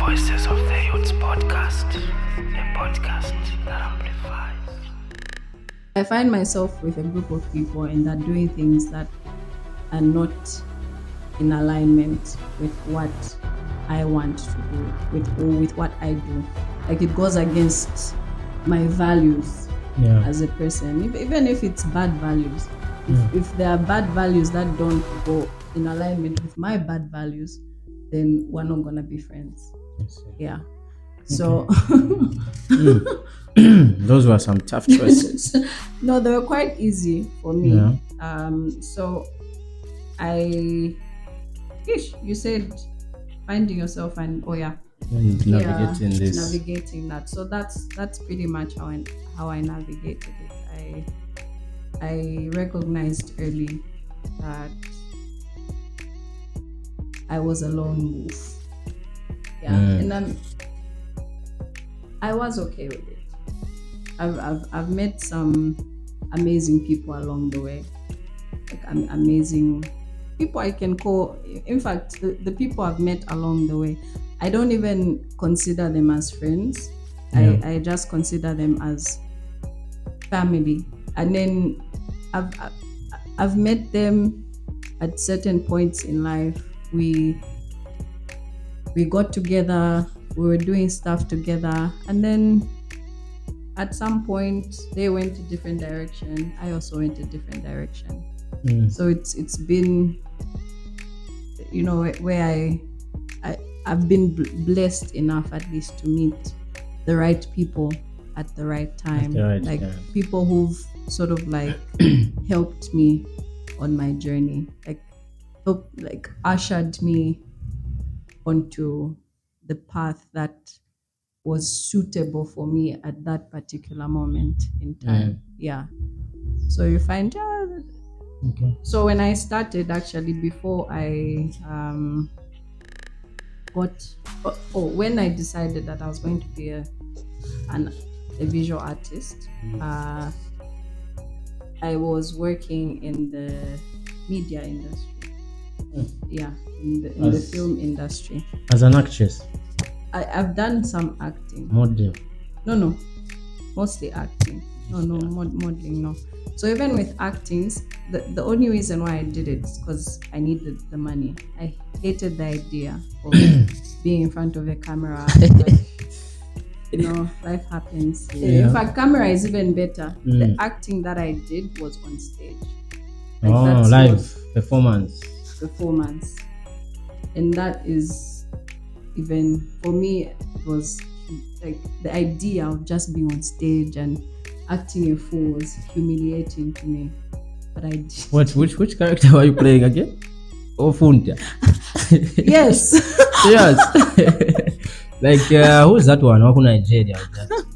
Voices of the Youths podcast, a podcast that amplifies. I find myself with a group of people and they're doing things that are not in alignment with what I want to do, with what I do. Like it goes against my values as a person, even if it's bad values. If there are bad values that don't go in alignment with my bad values, then we're not gonna be friends. Yeah. So those were some tough choices. no, they were quite easy for me. So you said finding yourself and Navigating this. Navigating that. So that's pretty much how I navigated it. I recognized early that I was a lone wolf. And I was okay with it. I've met some amazing people along the way, like amazing people I can call. In fact, the people I've met along the way, I don't even consider them as friends. I just consider them as family. And then I've met them at certain points in life. We got together, we were doing stuff together, and then at some point they went a different direction. I also went a different direction. So it's been, where I've been blessed enough at least to meet the right people at the right time, people who've sort of like helped me on my journey, like ushered me onto the path that was suitable for me at that particular moment in time. So you find so when I started, actually, before I when I decided that I was going to be a visual artist, I was working in the media industry. In the film industry. As an actress? I've done some acting. Model? No. Mostly acting. No, modeling, no. So even with acting, the only reason why I did it is because I needed the money. I hated the idea of being in front of a camera. Life happens. In fact, camera is even better. The acting that I did was on stage. Live performance, and that is, even for me, it was like the idea of just being on stage and acting a fool was humiliating to me, but I did. Which character were you playing again? Funta. Yes. Like who's that one? Who Nigeria?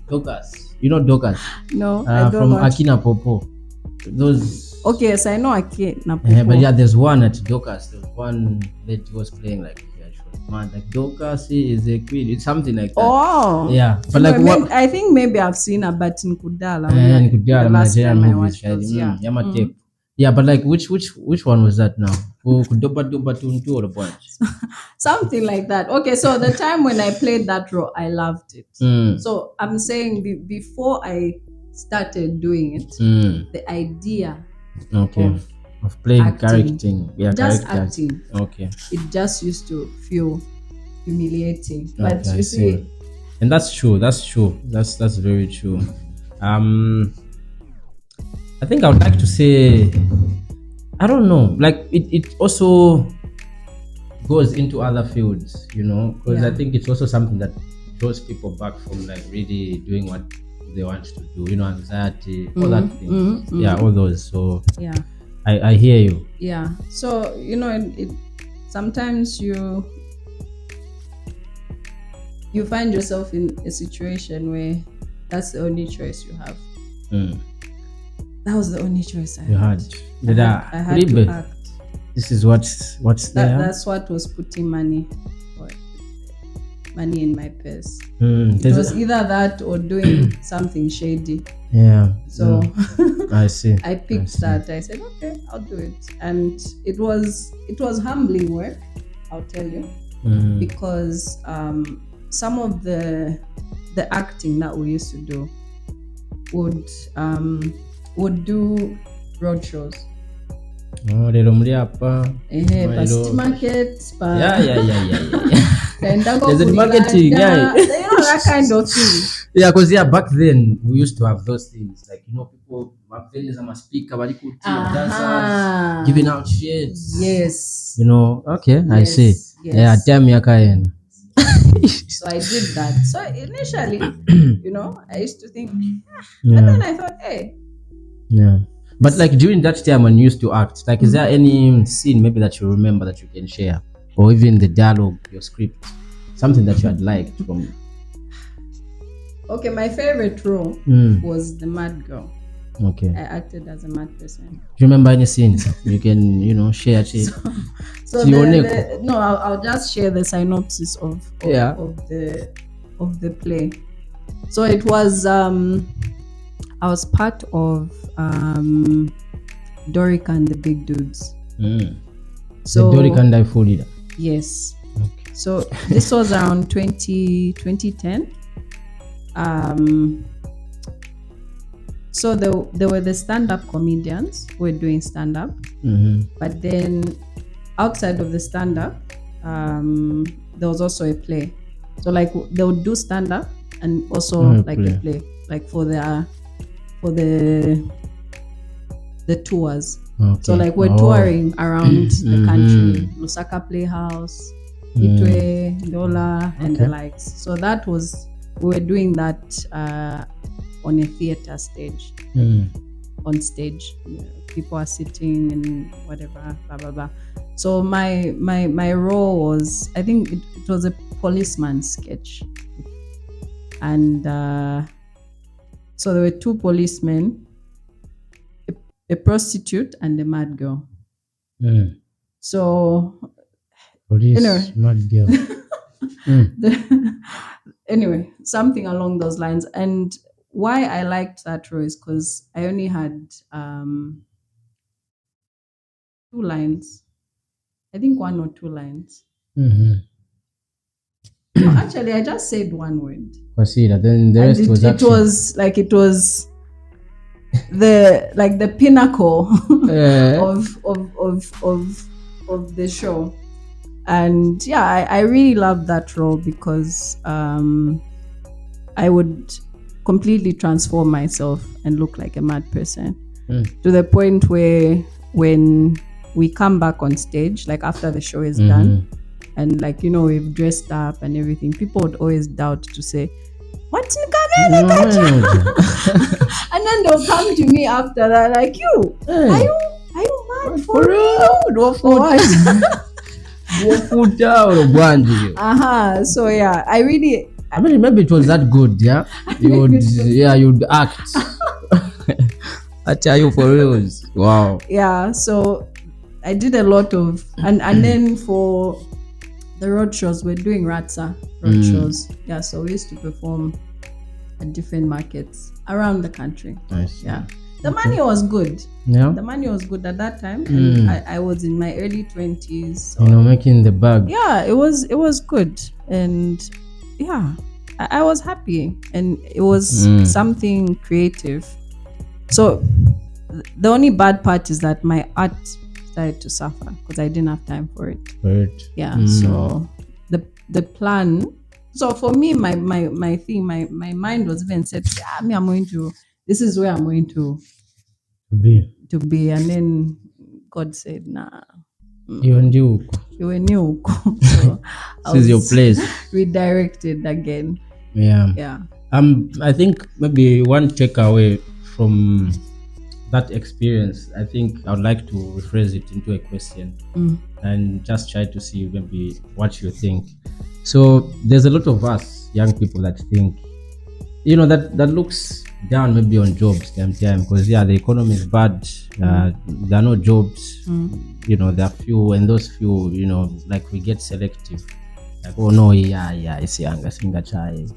Dorcas. You know Dorcas? No, I don't from know. Akina Popo. Those. Okay, yes, I know Akina Popo. But there's one at Dorcas. There's one that was playing like Dorcas is a queen. It's something like that. Oh. Yeah. But like what? I think maybe I've seen her, but in Kudala. The last time I watched those, tape. Yeah, but like which one was that now? Or a bunch? Something like that. Okay, so the time when I played that role, I loved it. So I'm saying before I started doing it, the idea of playing acting, acting. Okay. It just used to feel humiliating. But you see, and that's true. That's very true. I think I would like to say, I don't know, like it also goes into other fields, because I think it's also something that draws people back from like really doing what they want to do, anxiety, all that things. All those. So I hear you. Yeah. So, it sometimes you find yourself in a situation where that's the only choice you have. That was the only choice I had. I had to act. This is what's there. That's what was putting money in my purse. It was either that or doing something shady. So I see. I picked that. I said, okay, I'll do it. And it was humbling work, I'll tell you, because some of the acting that we used to do would do road shows. Oh, lero muli apa. Pa city market, pa Yeah. Kaendago There's a Kulingana, marketing, yeah. you know, that kind of thing. Yeah, because back then we used to have those things like people maveni za speaker bali kutia dancers giving out shits. Yes. Okay, yes, I see. Yes. Yeah, damn yakaena. So I did that. So initially, I used to think, but then I thought, hey. Yeah. But like during that time when you used to act, like is there any scene maybe that you remember that you can share? Or even the dialogue, your script, something that you had liked from? Okay, my favorite role was the mad girl. Okay. I acted as a mad person. Do you remember any scenes you can, share? So I'll just share the synopsis of the play. So it was I was part of Doric and the Big Dudes. So the Doric and I folded. Yes. Okay. So this was around 2010. So there were the stand-up comedians who were doing stand-up, but then outside of the stand-up, there was also a play. So like they would do stand-up and also a play, like for the tours. Okay. So like we're touring around the country, Lusaka Playhouse, Itwe, Ndola, and the likes. So we were doing that on a theater stage. On stage, people are sitting and whatever, blah blah blah. So my role was, I think it was a policeman sketch, and so there were two policemen, a prostitute and a mad girl. So police, mad girl. Anyway, something along those lines. And why I liked that role is because I only had 2 lines. I think 1 or 2 lines. No, actually, I just said 1 word. Then the rest was action. It was the pinnacle of the show. And yeah, I really loved that role because I would completely transform myself and look like a mad person to the point where when we come back on stage, like after the show is done and we've dressed up and everything, people would always doubt to say, what's and then they'll come to me after that like, you are you mad for real? For what? So yeah, I mean, maybe it was that good, yeah. You'd act. I tell you, for real. Wow. Yeah, so I did a lot of and then for the road shows, we're doing Ratsa road shows. Yeah, so we used to perform at different markets around the country. Nice. Yeah. The money was good. Yeah. The money was good at that time. And I was in my early 20s. So making the bag. Yeah, it was good. And yeah, I was happy. And it was something creative. So the only bad part is that my art started to suffer because I didn't have time for it. Yeah. So the plan. So for me, my thing, my mind was even set. This is where I'm going to be, and then God said, "Nah, you new." So this is your place. Redirected again. Yeah. I think maybe one takeaway from that experience, I think I would like to rephrase it into a question and just try to see maybe what you think. So there's a lot of us young people that think, that looks down maybe on jobs time because the economy is bad. There are no jobs. There are few, and those few, like we get selective. Like, oh no, it's young, I think that child,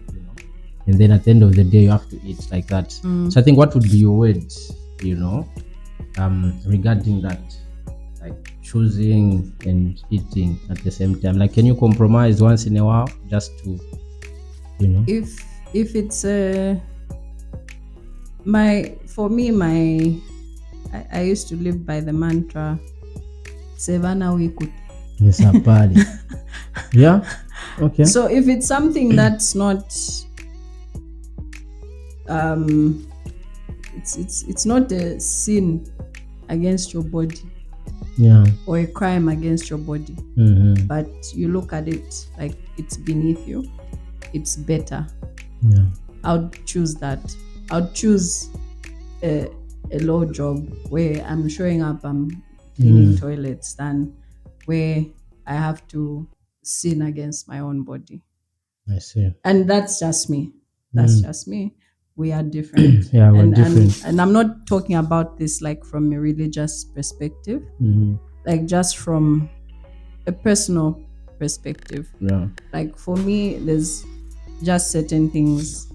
and then at the end of the day you have to eat like that. So I think what would be your words, regarding that, like choosing and eating at the same time? Like, can you compromise once in a while just to you know. If it's for me, I used to live by the mantra Sevana Wikut. Yes, apali. Yeah. Okay. So if it's something that's not it's not a sin against your body Yeah. or a crime against your body, Mm-hmm. but you look at it like it's beneath you, it's better. Yeah. I would choose that. I would choose a low job where I'm showing up, I'm cleaning toilets, than where I have to sin against my own body. I see. And that's just me. That's just me. We are different. Yeah, we're and, different. And I'm not talking about this like from a religious perspective, like just from a personal perspective. Yeah. Like for me, there's just certain things.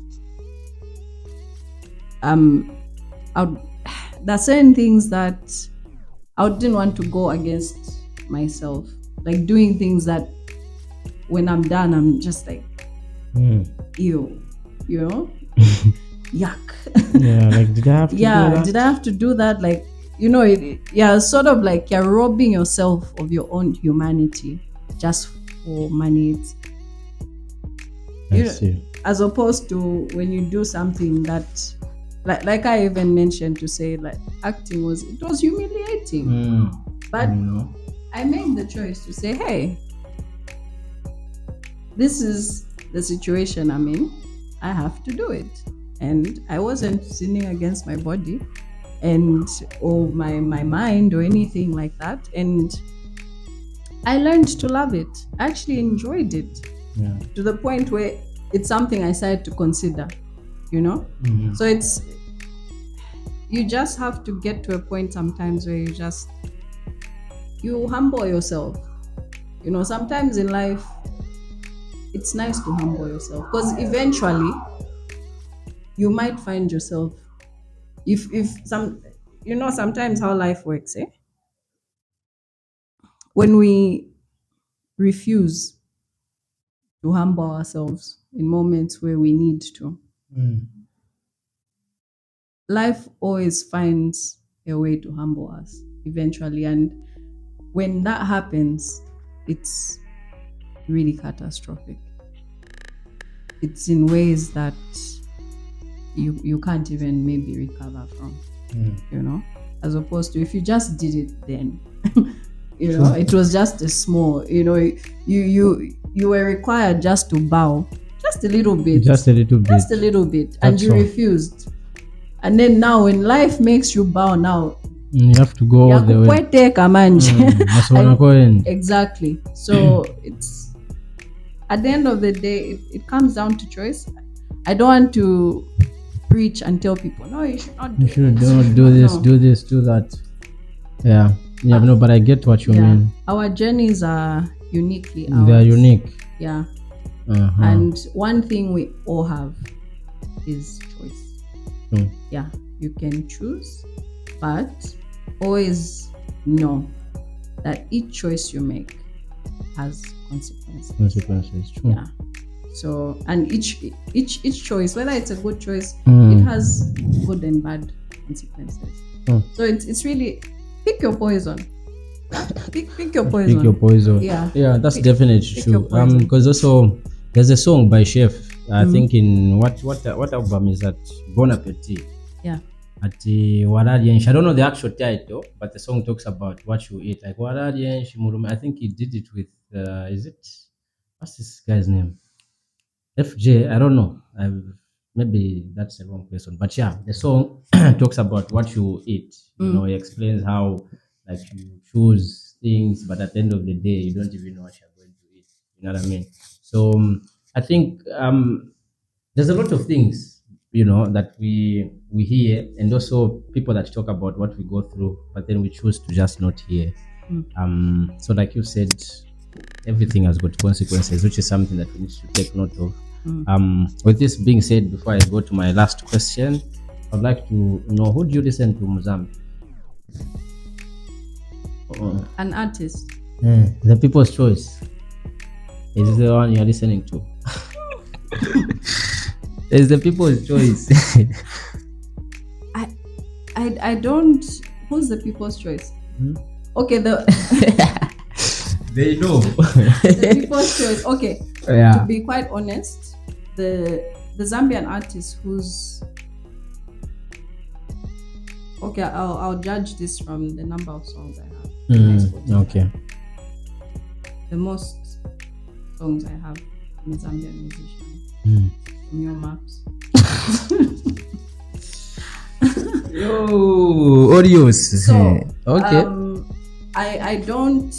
There's certain things that I didn't want to go against myself. Like doing things that when I'm done, I'm just like, ew, you know? Yuck. Yeah, like did I have to do that? Did I have to do that? Like, you know, sort of like you're robbing yourself of your own humanity just for money. I see. As opposed to when you do something that, like I even mentioned to say, like acting was humiliating. But I made the choice to say, hey, this is the situation I'm in. I have to do it. And I wasn't sinning against my body or my mind or anything like that. And I learned to love it. I actually enjoyed it to the point where it's something I started to consider, you know? So you just have to get to a point sometimes where you humble yourself. You know, sometimes in life, it's nice to humble yourself because eventually you might find yourself, sometimes how life works, when we refuse to humble ourselves in moments where we need to, life always finds a way to humble us eventually. And when that happens, it's really catastrophic. It's in ways that you can't even maybe recover from, you know, as opposed to if you just did it then, you know, it was just a small, you know, you were required just to bow just a little bit, and you refused. And then now when life makes you bow, now you have to go all the way. Exactly. So it's at the end of the day, it comes down to choice. I don't want to preach and tell people, no, you should not do this. Don't do this, do this, do that. Yeah, no, but I get what you mean. Our journeys are uniquely ours. They are unique. Yeah. And one thing we all have is choice. Yeah, you can choose, but always know that each choice you make has consequences. True. Yeah. So, and each choice, whether it's a good choice, it has good and bad consequences. So it's really pick your poison. Pick your poison. Pick your poison. Yeah, that's definitely true. Because also there's a song by Chef. I think in what album is that? Bon Appetit. Yeah. At the Waradian, I don't know the actual title, but the song talks about what you eat. Like Waradian Shimurum. I think he did it with what's this guy's name? FJ, I don't know. Maybe that's the wrong person. But yeah, the song talks about what you eat. You know, it explains how like you choose things, but at the end of the day, you don't even know what you're going to eat. You know what I mean? So I think there's a lot of things, you know, that we hear, and also people that talk about what we go through, but then we choose to just not hear. So like you said, everything has got consequences, which is something that we need to take note of. With this being said, before I go to my last question, I'd like to know, who do you listen to, Muzambi? An artist. The People's Choice. Is this the one you're listening to? It's the people's choice. I don't. Who's the people's choice? Okay, the They know. the people's choice. Okay. Yeah. To be quite honest, the Zambian artist who's okay, I'll judge this from the number of songs I have. on my Spotify. Okay. The most songs I have from a Zambian musician. From your maps. Yo, audios. So Okay. I don't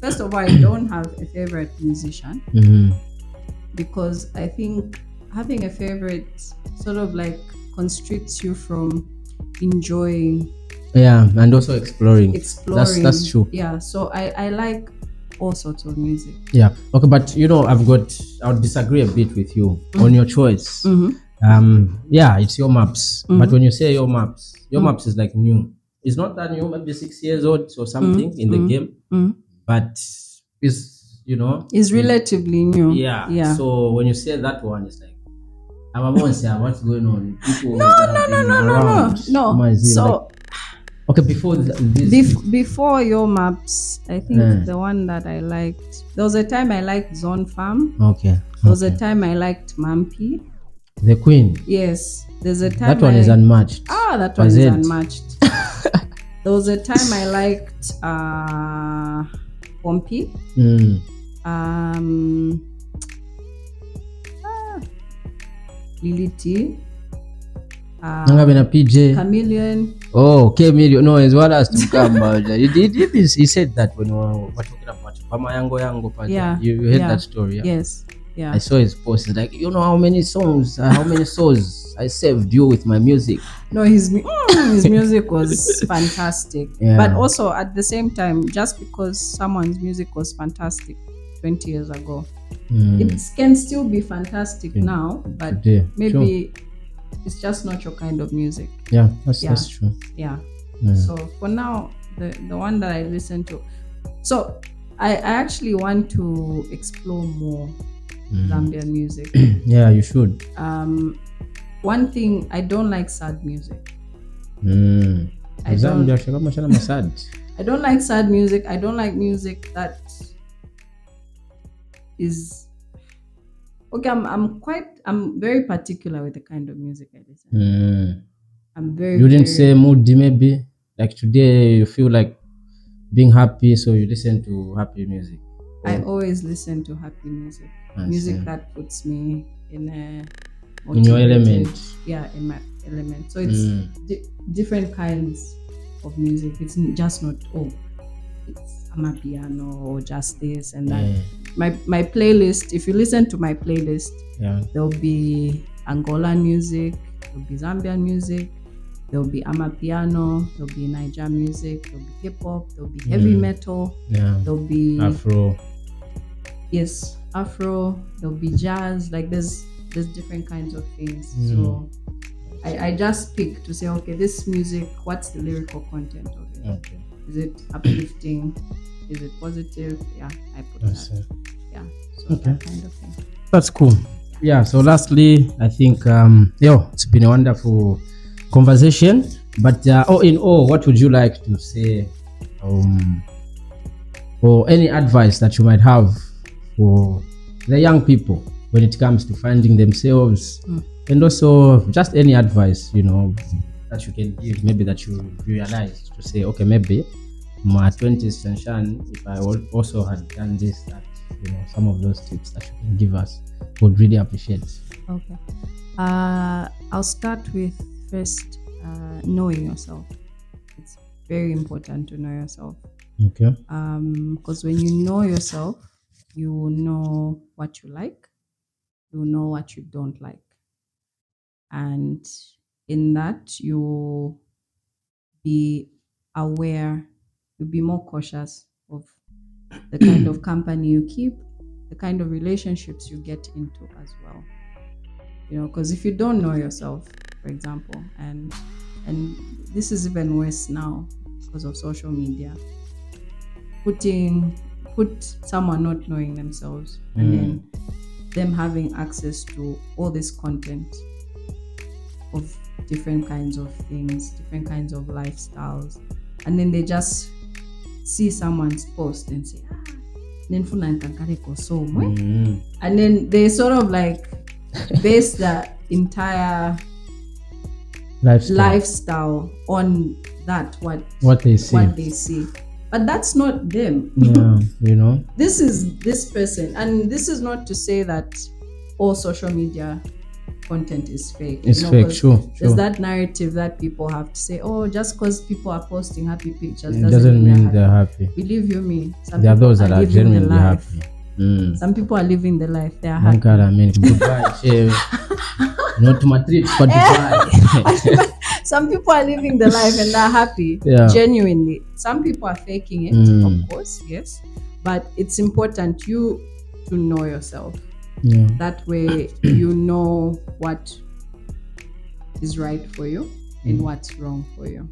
first of all, I don't have a favorite musician because I think having a favorite sort of like constricts you from enjoying. Yeah, and also exploring. Exploring. That's true. Yeah, so I like all sorts of music. Yeah. Okay, but I'll disagree a bit with you on your choice. Yeah, it's your maps. But when you say your maps is like new. It's not that new, maybe 6 years old or something in the game. But it's It's relatively new. Yeah. So when you say that one, it's like what's going on? People No. So okay, before before your maps, I think the one that I liked, there was a time I liked Zone Farm. Okay. There was a time I liked Mampi. The Queen. Yes. There's a time That one is unmatched. that one is unmatched. There was a time I liked Pompey. Lily T. Ngabena PJ. Chameleon. Oh, Chameleon. No, it's what has to come about. He said that when we were talking about Pama Yango. Yeah. You heard that story. Yeah? Yes. Yeah. I saw his post. It's like, how many souls I saved you with my music. No, his music was fantastic. Yeah. But also at the same time, just because someone's music was fantastic 20 years ago, it can still be fantastic now, but maybe it's just not your kind of music. Yeah, that's true. Yeah. So for now, the one that I listen to, so I actually want to explore more Zambian music. Yeah, you should. One thing, I don't like sad music. I don't like sad music. I don't like music that is okay. I'm very particular with the kind of music I listen to. I'm very. You didn't say moody, maybe like today you feel like being happy, so you listen to happy music. I always listen to happy music. Music that puts me in your element. Yeah, in my element. So it's different kinds of music. It's just not it's amapiano or just this and that. My playlist, if you listen to my playlist, there'll be Angolan music, there'll be Zambian music, there'll be amapiano, there'll be Niger music, there'll be hip hop, there'll be heavy metal, there'll be Afro. Yes, Afro, there'll be jazz, like there's different kinds of things. So I just pick to say, okay, this music, what's the lyrical content of it? Okay. Is it uplifting? Is it positive? Yeah, I put that. Yeah, so that kind of thing. That's cool. Yeah, so lastly, I think it's been a wonderful conversation. But all in all, what would you like to say or any advice that you might have for the young people when it comes to finding themselves, and also just any advice that you can give, maybe that you realize to say, okay, maybe my 20s Shanshan, if I also had done this, that some of those tips that you can give us would really appreciate. Okay, I'll start with first knowing yourself. It's very important to know yourself. Okay. Because when you know yourself, you will know what you like, you will know what you don't like, and in that you will be aware, you'll be more cautious of the kind of company you keep, the kind of relationships you get into as well. Because if you don't know yourself, for example, and this is even worse now because of social media, put someone not knowing themselves and then them having access to all this content of different kinds of things, different kinds of lifestyles, and then they just see someone's post and say, nenfuna nkankareko so and then they sort of like base the entire lifestyle on that what they see, but that's not them. This is this person, and this is not to say that all social media content is fake. It's fake, sure. There's that narrative that people have to say, oh, just because people are posting happy pictures doesn't mean they're happy. Believe you me, There are those that are genuinely happy. Some people are living the life. They are happy. Goodbye, not to my trip, but goodbye. Some people are living the life and they're happy, genuinely. Some people are faking it, of course, yes. But it's important you to know yourself. That way you know what is right for you and what's wrong for you.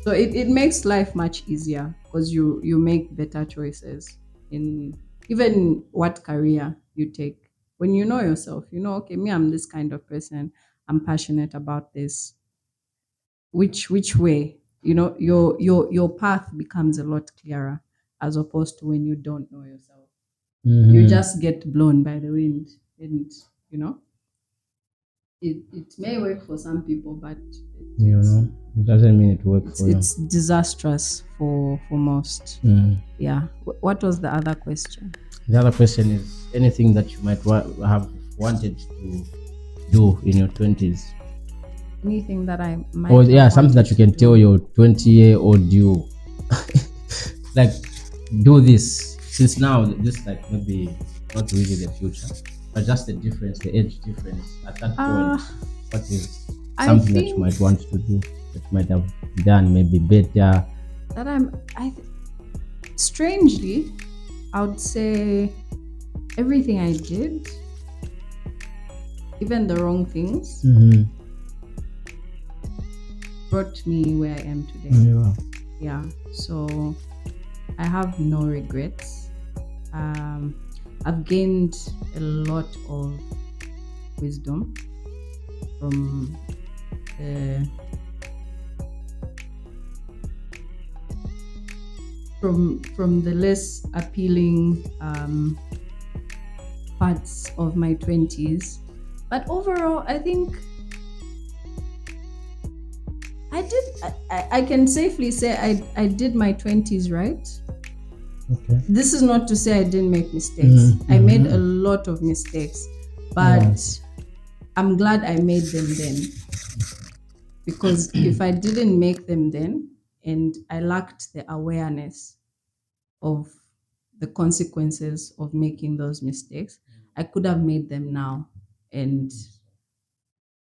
So it makes life much easier because you make better choices in even what career you take. When you know yourself, you know, okay, me, I'm this kind of person. I'm passionate about this. Which way, you know, your path becomes a lot clearer as opposed to when you don't know yourself. You just get blown by the wind, and you know, it may work for some people, but it doesn't mean it works for you. It's disastrous for most. Yeah. What was the other question? The other question is anything that you might have wanted to do in your 20s. Anything that I might something that you can tell your 20-year-old you. Like, do this. Since now, this like maybe not really the future, but just the difference, the age difference at that point. What is something that you might want to do that you might have done maybe better? That strangely, I would say everything I did, even the wrong things, brought me where I am today. Yeah. So I have no regrets. I've gained a lot of wisdom from the less appealing parts of my 20s. But overall, I think I can safely say I did my 20s right. Okay. This is not to say I didn't make mistakes. I made a lot of mistakes, but I'm glad I made them then. Because if I didn't make them then, and I lacked the awareness of the consequences of making those mistakes, I could have made them now, and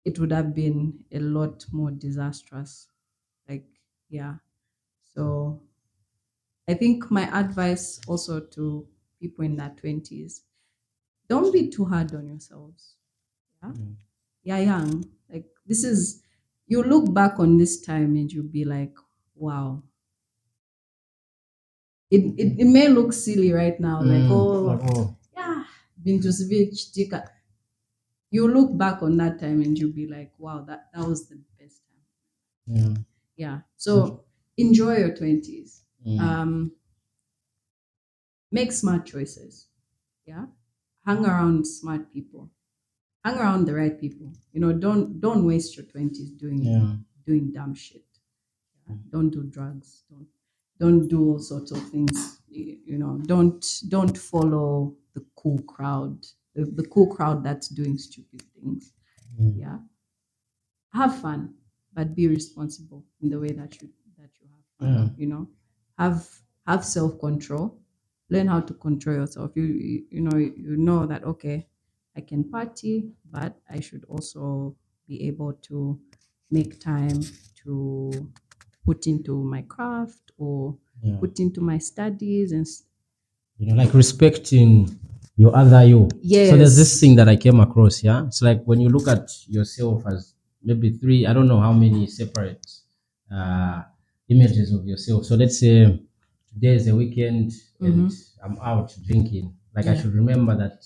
it would have been a lot more disastrous. So I think my advice also to people in their 20s, don't be too hard on yourselves. You're young. Like, you look back on this time and you'll be like, wow. It may look silly right now, been to Svich, Tika. You look back on that time and you'll be like, wow, that was the best time. Yeah. So enjoy your 20s. Make smart choices. Yeah. Hang around smart people. Hang around the right people. You know, don't waste your 20s doing dumb shit. Don't do drugs. Don't do all sorts of things. You know, don't follow the cool crowd. The cool crowd that's doing stupid things. Yeah. Have fun, but be responsible in the way that you have fun. You know, have self-control. Learn how to control yourself. You know that, okay, I can party, but I should also be able to make time to put into my craft or put into my studies and like respecting your other you. Yes. So there's this thing that I came across. Yeah, it's like when you look at yourself as maybe three, I don't know how many separate images of yourself. So let's say today is a weekend and I'm out drinking. Like, I should remember that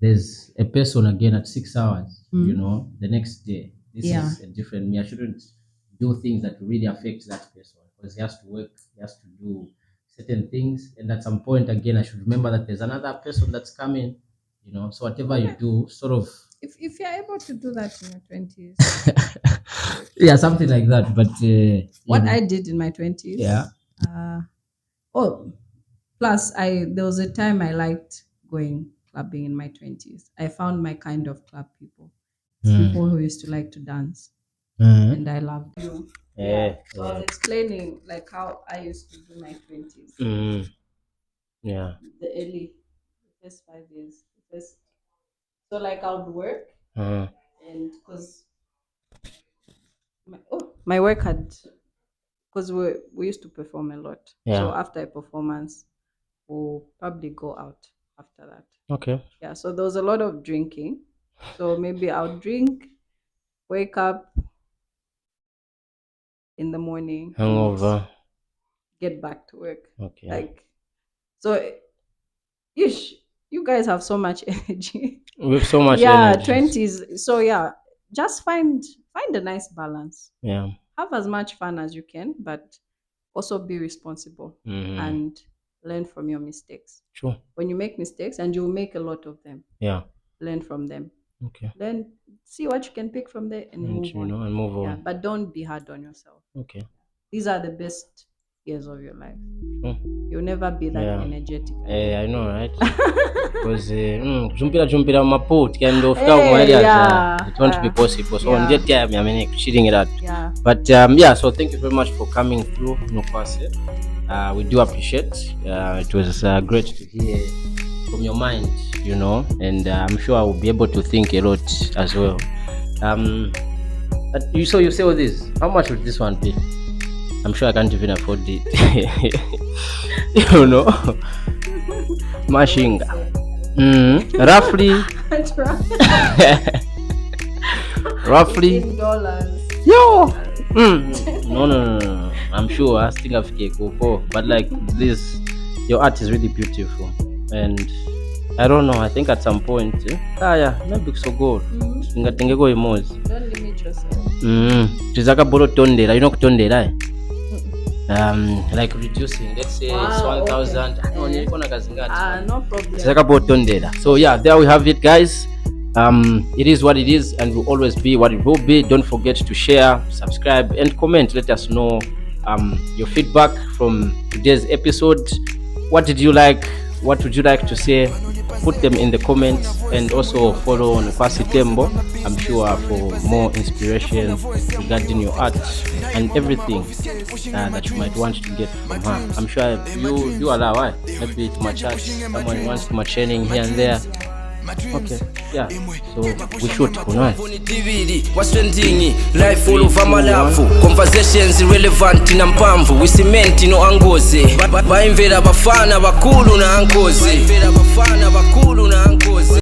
there's a person again at 6 hours, you know, the next day. This is a different me. I shouldn't do things that really affect that person because he has to work, he has to do certain things. And at some point, again, I should remember that there's another person that's coming, you know. So whatever you do, sort of. If you're able to do that in your 20s. Yeah, something like that. But what I did in my 20s. Yeah. Plus there was a time I liked going clubbing in my 20s. I found my kind of club people. People who used to like to dance. And I loved it. Yeah. So I was explaining like how I used to do my 20s. Yeah. The first 5 years. So like I would work and because my work had, because we used to perform a lot. Yeah. So after a performance, we'll probably go out after that. Okay. Yeah. So there was a lot of drinking. So maybe I'll drink, wake up in the morning, Hangover. get back to work. Okay. Like, so, you guys have so much energy. We have so much energy. energy. 20s. So yeah, just find a nice balance. Yeah. Have as much fun as you can, but also be responsible and learn from your mistakes. Sure. When you make mistakes, and you'll make a lot of them. Yeah. Learn from them. Okay. Then see what you can pick from there and move on. And move on. Yeah, but don't be hard on yourself. Okay. These are the best years of your life. Sure. You'll never be that energetic. I know, right? Because jumpira maput can do it won't be possible. So on that time, I mean, cheating it out. Yeah. But so thank you very much for coming through, Nukwase. We do appreciate. It was great to hear from your mind, you know, and I'm sure I will be able to think a lot as well. You say all this. How much would this one be? I'm sure I can't even afford it. You know, mashing. Roughly. Roughly. $15. Yo. No. I'm sure I think I've Koko, but like this, your art is really beautiful, and I don't know. I think at some point, maybe so good. Don't limit yourself. Tizaka bolo tondera, you know tondera. Like reducing, let's say it's 1,000. Okay. No problem. Tizaka bolo tondera. So yeah, there we have it, guys. It is what it is, and will always be what it will be. Don't forget to share, subscribe, and comment. Let us know your feedback from today's episode. What did you like? What would you like to say? Put them in the comments, and also follow Nukwase Tembo, I'm sure, for more inspiration regarding your art and everything that you might want to get from her. I'm sure you allow it. Maybe it's my chat, someone wants my training here and there. Okay, yeah, so we should what's trending life all over malafu conversations relevant na mpamvu we cement no angoze baimvera bafana bakulu na angoze